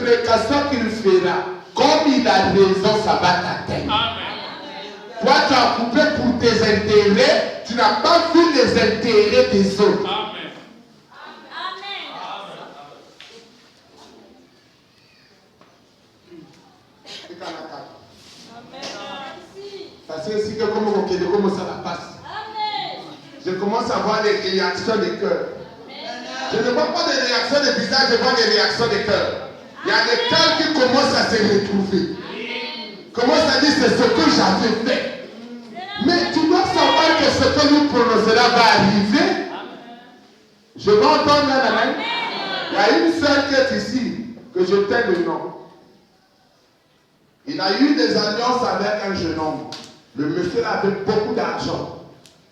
imprécations qu'il fera, comme il a raison, ça va t'atteindre. Toi, tu as coupé pour tes intérêts, tu n'as pas vu les intérêts des autres. Amen. Parce que si comme ça la passe, je commence à voir les réactions des cœurs. Je ne vois pas des réactions de visage, je vois des réactions des cœurs. Il y a des cœurs qui commencent à se retrouver. Commencent à dire c'est ce que j'avais fait. Mais tu dois savoir que ce que nous prononcerons va arriver. Je vais entendre un amen. Il y a une sœur qui est ici, que je t'aime le nom. Il a eu des alliances avec un jeune homme. Le monsieur avait beaucoup d'argent.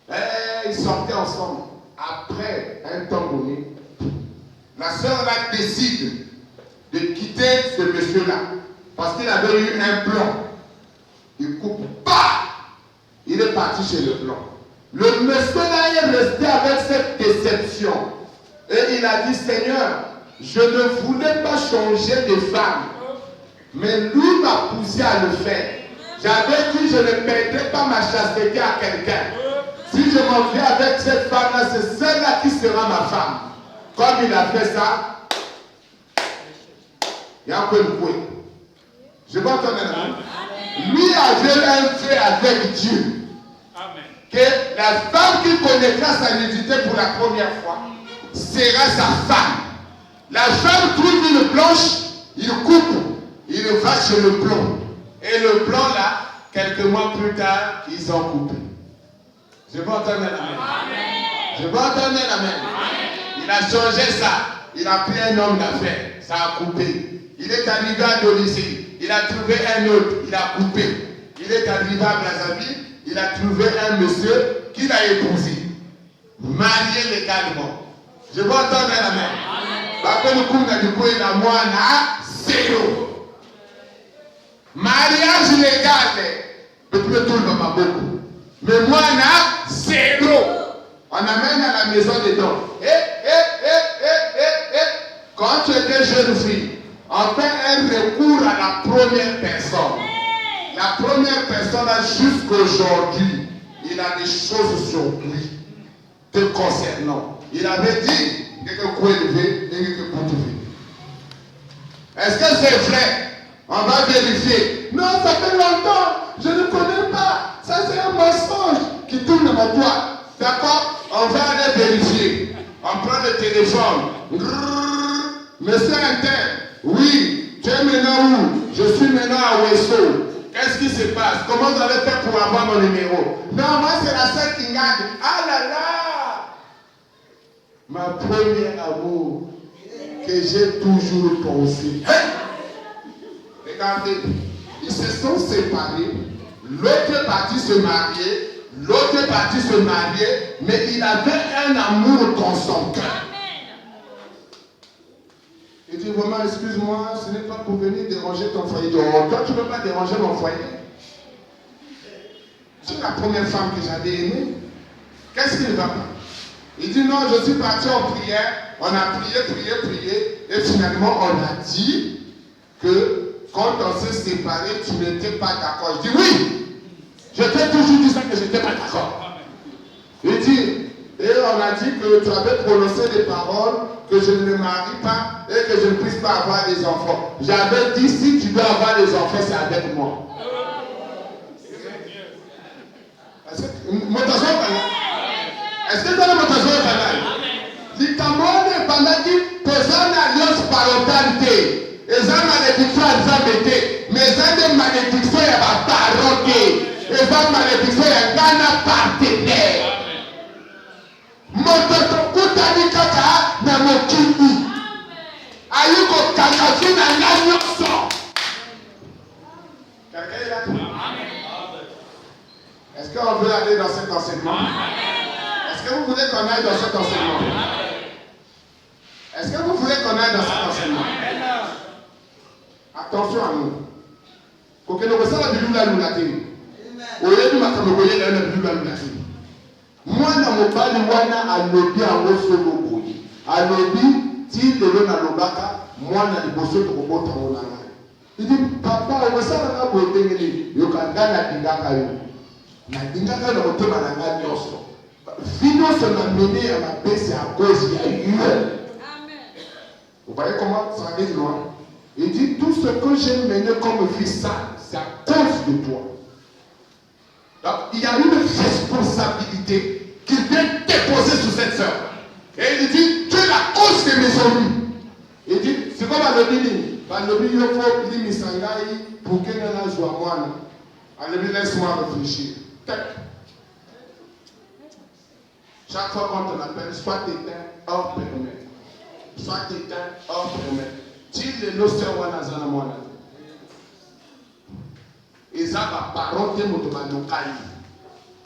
Et ils sortaient ensemble. Après un temps donné, la sœur là décide de quitter ce monsieur-là. Parce qu'il avait eu un plan. Il coupe, pas. Il est parti chez le plan. Le monsieur là est resté avec cette déception. Et il a dit, Seigneur, je ne voulais pas changer de femme. Mais lui m'a poussé à le faire. J'avais dit, je ne perdrai pas ma chasteté à quelqu'un. Si je m'en vais avec cette femme-là, c'est celle-là qui sera ma femme. Comme il a fait ça, il y a un peu de bruit. Je vais entendre un. Lui avait un fait avec Dieu. Amen. Que la femme qui connaîtra sa nudité pour la première fois sera sa femme. La femme trouve une planche, il coupe, il va chez le plomb. Et le plomb là, quelques mois plus tard, ils ont coupé. Je vais entendre un amen. Je vais entendre un amen. Il a changé ça. Il a pris un homme d'affaires. Ça a coupé. Il est arrivé à Dolissi. Il a trouvé un autre. Il a coupé. Il est arrivé à Brazzaville. Il a trouvé un monsieur qu'il a épousé. Marié légalement. Je vais entendre un amen. Parce que le coup du coup, il a moi, zéro. Mariage légal. Peut-être tout le monde m'a beaucoup. Mais moi, zéro. On amène à la maison des dons. Quand tu étais jeune fille, on fait un recours à la première personne. La première personne, jusqu'aujourd'hui, il a des choses sur lui te concernant. Il avait dit que vous élevé et que vous devez. Est-ce que c'est vrai? On va vérifier. Non, ça fait longtemps. Je ne connais pas. Ça, c'est un mensonge qui tourne dans ma boîte. D'accord? On va aller vérifier. On prend le téléphone. Monsieur interne. Oui. Tu es maintenant où? Je suis maintenant à Wesso. Qu'est-ce qui se passe? Comment vous avez fait pour avoir mon numéro? Non, moi, c'est la seule qui gagne. Ah là là! Ma première amour que j'ai toujours pensé. Regardez, ils se sont séparés. L'autre est parti se marier. L'autre est parti se marier. Mais il avait un amour dans son cœur. Il dit vraiment, excuse-moi, ce n'est pas pour venir déranger ton foyer. Il dit, oh, toi, tu ne peux pas déranger mon foyer. C'est la première femme que j'avais aimée. Qu'est-ce qui ne va pas? Il dit, non, je suis parti en prière. On a prié. Et finalement, on a dit que quand on s'est séparés, tu n'étais pas d'accord. Je dis, oui, je t'ai toujours dit ça que je n'étais pas d'accord. Il dit, et on a dit que tu avais prononcé des paroles que je ne me marie pas et que je ne puisse pas avoir des enfants. J'avais dit, si tu dois avoir des enfants, c'est avec moi. Est-ce que tu as le motazo au canal? L'Itamone pendant que personne alliance parentalité. Et ça malédiction à Zambété. Mais ça des malédictions à la parole. Et ça malédiction à Ghana partenaire. Mototo kutani kaka na mokini. Ayuko kakafi na nanyoso. Quelqu'un est là? Est-ce qu'on veut aller dans cet enseignement? Est-ce que vous voulez qu'on aille dans cet enseignement? Est-ce que vous voulez qu'on aille dans cet enseignement? Attention à nous. Pour que nous puissions la Bible là nous la tenir. Au lieu de ma caméra là la Bible là nous la tenir. Moi na mobali wana alobi ango solo boyi. Alobi ti lelo na lobaka Moi, je suis bossé pour le il dit, papa, on va s'en aller pour le il y a un gars qui a dit, Finance m'a mené à ma paix, c'est à cause il y a eu. Vous voyez comment ça arrive loin? Il dit, tout ce que j'ai mené comme vie sale, c'est à cause de toi. Donc, il y a une responsabilité qu'il vient déposer sur cette sœur. Et il dit, tu es la cause de mes ennuis. Il dit, c'est comme à l'obéni. À l'obéni, il faut qu'il me s'engaille pour qu'il y ait un joie moi. À l'obéni, laisse-moi réfléchir. Chaque fois qu'on te l'appelle, soit éteint hors périmètre. Soit éteint hors périmètre. Tu les notions wanazana mwana. Eza ba parote motomanokali.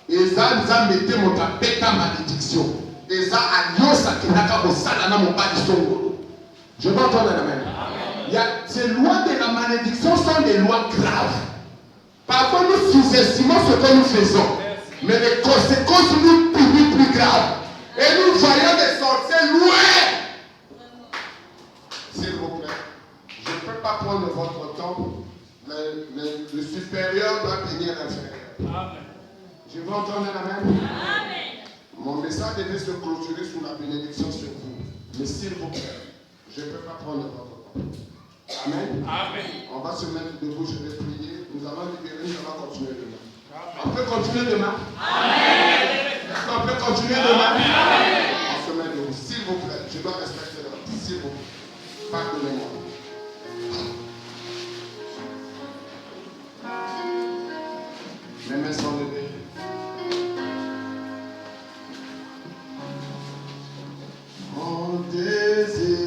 Eza nous mette motapeka malédiction. Eza alliance akinaka kosala na mobali songo. Je vais entendre la main. Ces lois de la malédiction sont des lois graves. Parfois nous sous-estimons ce que nous faisons. Mais les conséquences nous punissent plus graves. Et nous voyons des sorciers loin. S'il vous plaît, je ne peux pas prendre votre temps. Le supérieur doit tenir l'inférieur. Je veux entendre la main. Mon message devait se clôturer sous la bénédiction sur vous. Mais s'il vous plaît, je ne peux pas prendre votre temps. Amen. Amen. On va se mettre debout, je vais prier. Nous allons libérer, nous allons continuer demain. On peut continuer demain? Amen. Est-ce qu'on peut continuer demain? Amen. On se met debout. S'il vous plaît, je dois respecter l'heure. S'il vous plaît. Pardonnez-moi. Mes mains sont levées. Mon désir.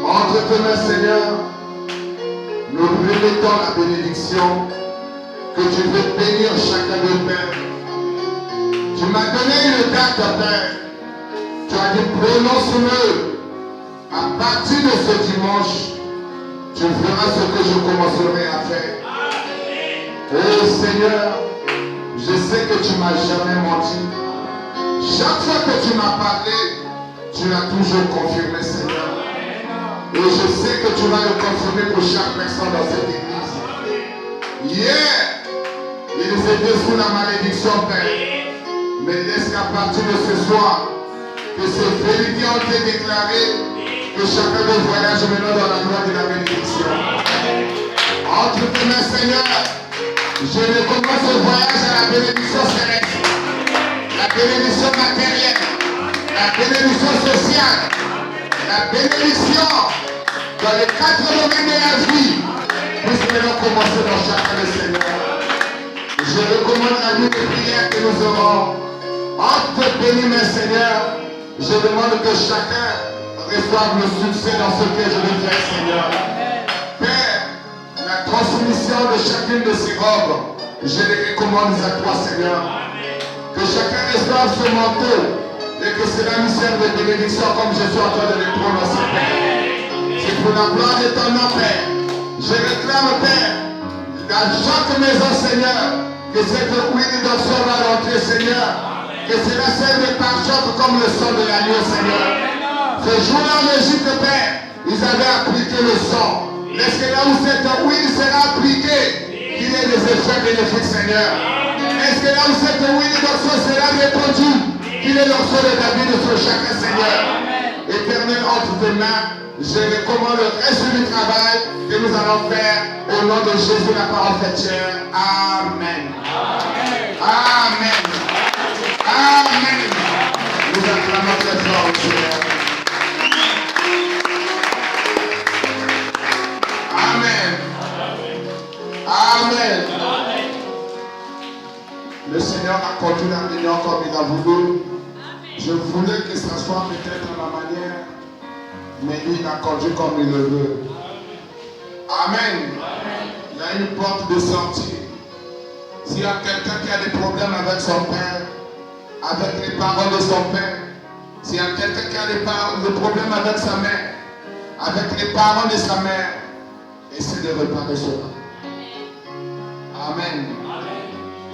Entre Entre tes mains, Seigneur, nous remettons la bénédiction que tu veux bénir chacun de Père. Tu m'as donné une date, Père. Tu as dit, prononce-le. À partir de ce dimanche, tu feras ce que je commencerai à faire. Oh Seigneur, je sais que tu m'as jamais menti. Chaque fois que tu m'as parlé, tu l'as toujours confirmé, Seigneur. Et je sais que tu vas le confirmer pour chaque personne dans cette église. Hier, ils étaient sous la malédiction, Père. Mais laisse qu'à partir de ce soir, que ces vérités ont été déclarées, que chacun de voyage maintenant dans la loi de la bénédiction. Entre tes mains, Seigneur, je recommence ce voyage à la bénédiction céleste, la bénédiction matérielle, la bénédiction sociale, la bénédiction dans les 4 domaines de la vie, puisque nous allons commencer dans chacun de Seigneur. Je recommande la nuit de prière que nous aurons. Entre bénis, mes Seigneur, je demande que chacun reçoive le succès dans ce que je veux faire, Seigneur. Père, la transmission de chacune de ces robes, je les recommande à toi, Seigneur. Que chacun reçoive ce manteau et que cela nous serve de bénédiction comme je suis en train de le prononcer, Père. C'est pour la gloire de ton nom, Père. Je réclame, Père, dans chaque maison, Seigneur, que cette huile d'onction va rentrer, Seigneur. Que cela serve par choc comme le sang de l'agneau, Seigneur. Ce jour-là en Égypte, Père, ils avaient appliqué le sang. Est-ce que là où cette huile sera appliquée, qu'il y ait des effets bénéfiques, Seigneur? Est-ce que là où cette huile d'onction sera répandue, qu'il y ait l'onction de David sur chacun, Seigneur? Éternel, entre tes mains, je recommande le reste du travail que nous allons faire au nom de Jésus, la parole faite chair. Amen. Amen. Amen. Nous acclamons très fort au Seigneur. Amen. Amen. Le Seigneur a conduit la réunion comme il a voulu. Je voulais que ça soit peut-être à ma manière, mais il a conduit comme il le veut. Amen. Il y a une porte de sortie. S'il y a quelqu'un qui a des problèmes avec son père, avec les paroles de son père, s'il y a quelqu'un qui a des problèmes avec sa mère, avec les parents de sa mère, essaie de réparer cela. Amen.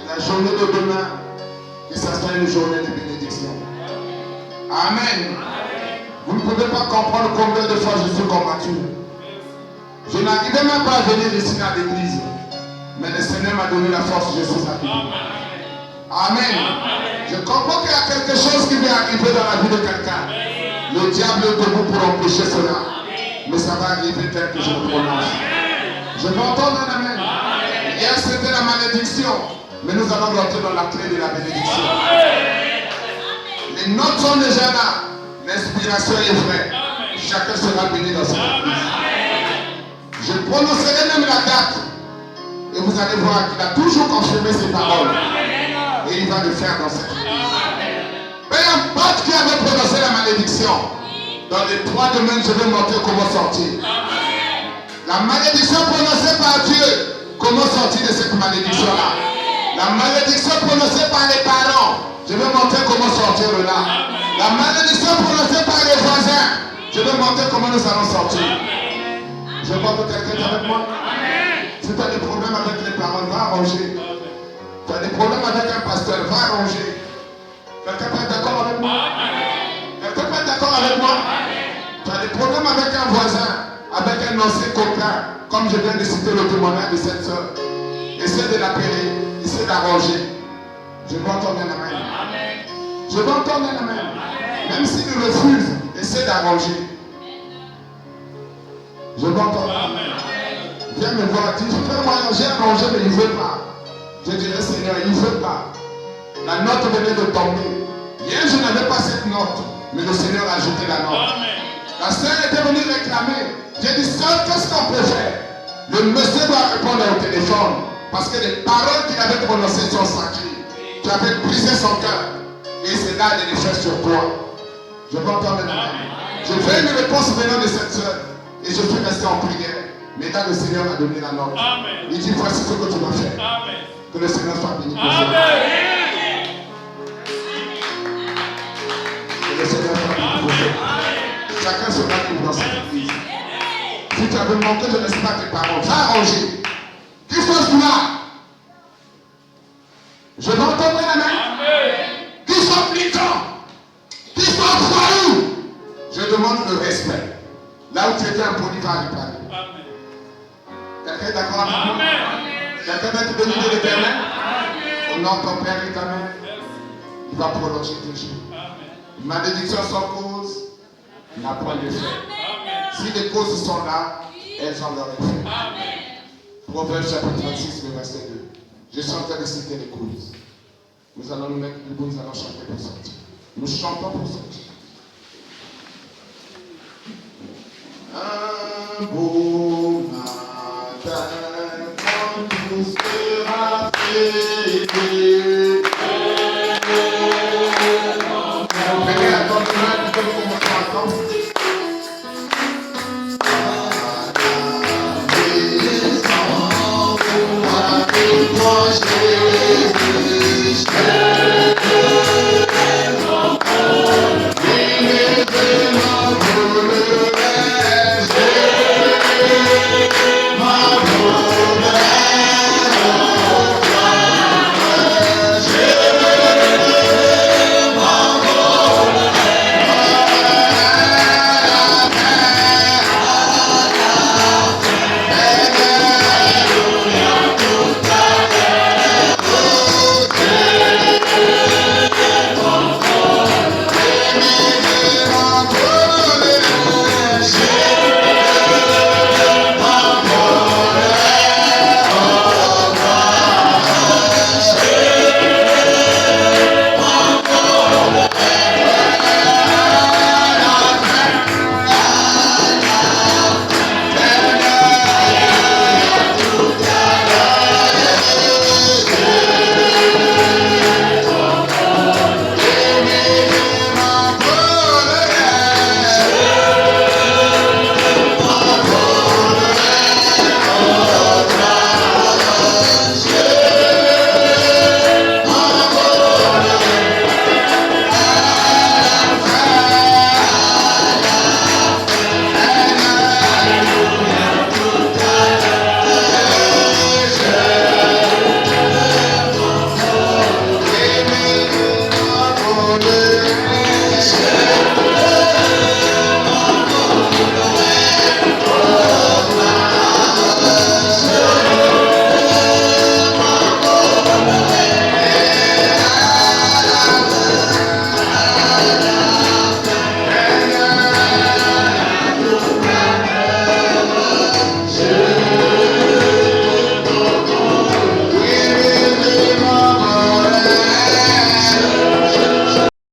Et la journée de demain, que ça soit une journée de bénédiction. Amen. Vous ne pouvez pas comprendre combien de fois je suis combattu. Je n'arrivais même pas à venir ici dans l'église. Mais le Seigneur m'a donné la force, je suis appelé. Amen. Je comprends qu'il y a quelque chose qui va arriver dans la vie de quelqu'un. Le diable est debout pour empêcher cela. Mais ça va arriver tel que je le prononce. Je vais entendre un amen. Hier c'était la malédiction. Mais nous allons rentrer dans la clé de la bénédiction. Les notes sont déjà là. L'inspiration est vraie. Chacun sera béni dans cette église. Je prononcerai même la date. Et vous allez voir qu'il a toujours confirmé ses paroles. Et il va le faire dans cette église. Peu importe qui avait prononcé la malédiction, dans les 3 domaines, je vais montrer comment sortir. La malédiction prononcée par Dieu, comment sortir de cette malédiction-là. La malédiction prononcée par les parents, je vais montrer comment sortir de là. La malédiction prononcée par les voisins, je vais montrer comment nous allons sortir. Je vois que quelqu'un est avec moi. Si tu as des problèmes avec les parents, va arranger. Tu as des problèmes avec un pasteur, va arranger. Quelqu'un peut être d'accord avec moi? Quelqu'un peut être d'accord avec moi? Tu as des problèmes avec un voisin, avec un ancien copain, comme je viens de citer le témoignage de cette soeur. Essaie de l'appeler, essaie d'arranger. Je veux entendre un amen. Je veux entendre un amen. Même s'il refuse, essaie d'arranger. Je veux entendre un amen. Viens me voir, dis, fais-moi, j'ai arrangé, mais il ne veut pas. Je dirais, Seigneur, il ne veut pas. La note venait de tomber. Hier, je n'avais pas cette note, mais le Seigneur a ajouté la note. La sœur était venue réclamer. J'ai dit, sœur, qu'est-ce qu'on peut faire? Le monsieur doit répondre au téléphone, parce que les paroles qu'il avait prononcées sont sacrées. Tu avais brisé son cœur. Et c'est là de les faire sur toi. Je veux entendre maintenant. Je veux une réponse venant de cette sœur. Et je suis resté en prière. Mais là, le Seigneur m'a donné la note. Amen. Il dit, voici ce que tu dois faire. Amen. Que le Seigneur soit béni. Amen. Que le Seigneur soit béni. Chacun sera libre dans cette église. Si tu avais manqué, je ne sais pas tes paroles. Va arranger. Christophe là. Je vais entendre la main. Christophe Linton. Christophe Faou. Je demande le respect. Là où tu étais impoli, va aller parler. Amen. Quelqu'un est d'accord avec moi? Amen. Quelqu'un va te bénir de l'éternel? Au nom de ton Père éternel, il va prolonger tes jours. Amen. Malédiction sans cause n'a point de fait. Si les causes sont là, elles ont leur effet. Amen. Proverbe chapitre 26, le verset 2. Je suis en train de citer les causes. Nous allons nous mettre debout, nous allons chanter pour sortir. Nous chantons pour sortir. Un beau